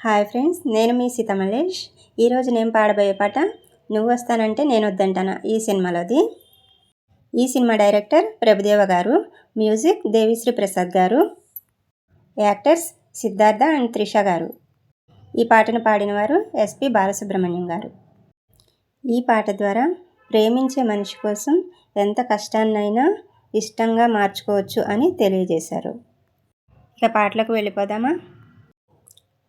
Hi friends, నేను మీ సీత మల్లేష్. ఈరోజు నేను పాడబోయే పాట నువ్వు వస్తానంటే నేను వద్దంటానా ఈ సినిమాలోది. ఈ సినిమా డైరెక్టర్ ప్రభుదేవ గారు, మ్యూజిక్ దేవిశ్రీ ప్రసాద్ గారు, యాక్టర్స్ సిద్ధార్థ అండ్ త్రిష గారు. ఈ పాటను పాడినవారు ఎస్పి బాలసుబ్రహ్మణ్యం గారు. ఈ పాట ద్వారా ప్రేమించే మనిషి కోసం ఎంత కష్టాన్నైనా ఇష్టంగా మార్చుకోవచ్చు అని తెలియజేశారు. ఇక పాటలకు వెళ్ళిపోదామా.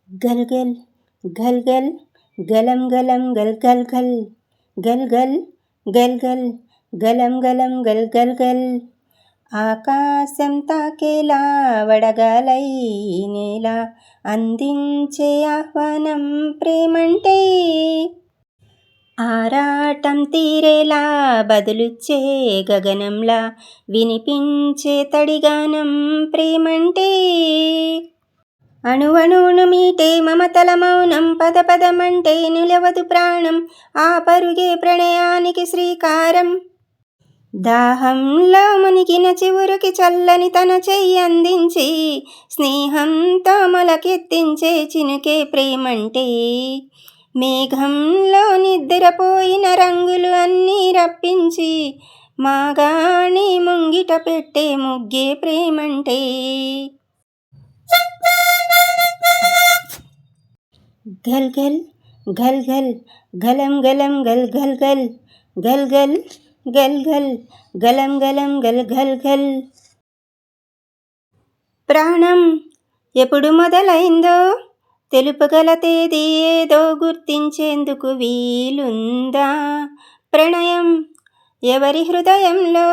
గల్ గల్ గల్ గల్ గలం గలం గల్ గల్ గల్ గల్ గల్ గల్ గల్ గలం గలం గల్ గల్ గల్ ఆకాశం తాకేలా వడగాలై నేల అందించే ఆహ్వానం ప్రేమంటే, ఆరాటం తీరేలా బదులుచ్చే గగనంలా వినిపించే తడిగానం ప్రేమంటే, అణువణువును మీటే మమతల మౌనం పద పదమంటే నిలవదు ప్రాణం ఆ పరుగే ప్రణయానికి శ్రీకారం. దాహంలో మునిగిన చివురికి చల్లని తన చెయ్యి అందించి స్నేహంతో మొలకెత్తించే చినుకే ప్రేమంటే, మేఘంలో నిద్రపోయిన రంగులు అన్నీ రప్పించి మాగాణి ముంగిట పెట్టే ముగ్గే ప్రేమంటే. గల్ గల్ గల్ గల్ గలం గలం గల్ గల్ గల్ గల్ గల్ గల్ గల్ గలం గలం గల్ గల్ గల్ ప్రాణం ఎప్పుడు మొదలైందో తెలుపగల తేదీ ఏదో గుర్తించేందుకు వీలుందా? ప్రణయం ఎవరి హృదయంలో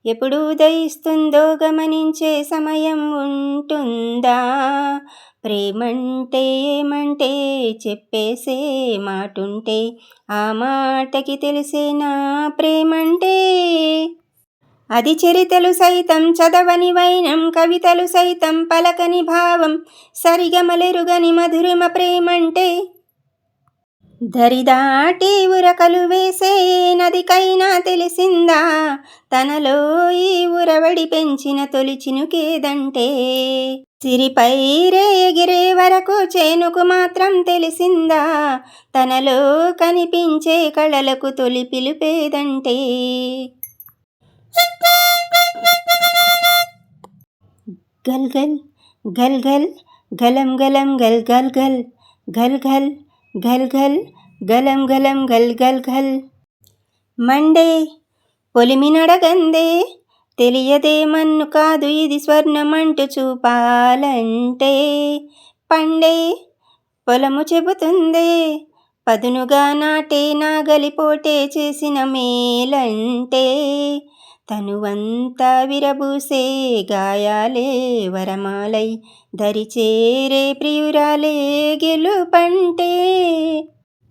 ఎప్పుడు ఉదయిస్తుందో గమనించే సమయం ఉంటుందా? ప్రేమంటే ఏమంటే చెప్పేసే మాటుంటే ఆ మాటకి తెలిసేనా ప్రేమంటే. అది చరితలు సైతం చదవని వైనం, కవితలు సైతం పలకని భావం, సరిగమలెరుగని మధురిమ ప్రేమంటే. దరిదాటి ఉరకలు వేసే నదికైనా తెలిసిందా తనలో ఈ ఉరవడి పెంచిన తొలి చినుకేదంటే? సిరిపైరే ఎగిరే వరకు చేనుకు మాత్రం తెలిసిందా తనలో కనిపించే కళలకు తొలి పిలుపేదంటే? గల్ గల్ గల్ గల్ గలం గలం గల్ గల్ గల్ గల్ గల్ గల్ గల్ గలం గలం గల్ గల్ గల్ మండే పొలిమి నడగందే తెలియదే మన్ను కాదు ఇది స్వర్ణమంటూ చూపాలంటే, పండే పొలము చెబుతుందే పదునుగా నాటే నాగలిపోటే చేసిన మేలంటే, తనువంతా విరబూసే గాయాలే వరమాలై దరిచేరే ప్రియురాలే గెలుపంటే,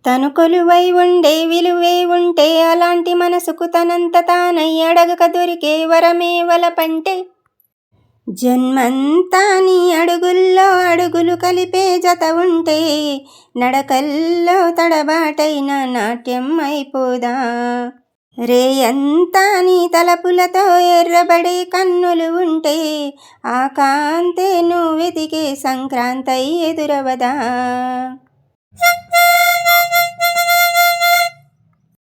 తను కొలువై ఉండే విలువే ఉంటే అలాంటి మనసుకు తనంత తానై అడగక దొరికే వరమే వలపంటే, జన్మంతా నీ అడుగుల్లో అడుగులు కలిపే జత ఉంటే నడకల్లో తడబాటైన నాట్యం అయిపోదా? రేయంతా నీ తలపులతో ఎర్రబడే కన్నులు ఉంటే ఆ కాంతే నువ్వు వెతికే సంక్రాంతై ఎదురవదా?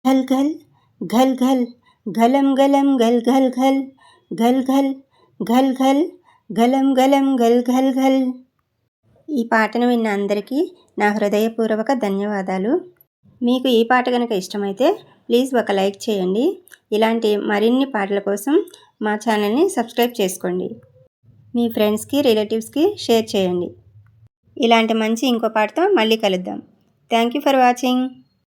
గల్ గల్ గల్ గల్ గలం గలం గల్ గల్ గల్ గల్ గల్ గల్ గల్ గలం గలం గల్ గల్ గల్. ఈ పాటను విన్న అందరికీ నా హృదయపూర్వక ధన్యవాదాలు. మీకు ఈ పాట కనుక ఇష్టమైతే ప్లీజ్ ఒక లైక్ చేయండి. ఇలాంటి మరిన్ని పాటల కోసం మా ఛానల్ని సబ్స్క్రైబ్ చేసుకోండి. మీ ఫ్రెండ్స్కి రిలేటివ్స్కి షేర్ చేయండి. ఇలాంటి మంచి ఇంకో పాటతో మళ్ళీ కలుద్దాం. Thank you for watching.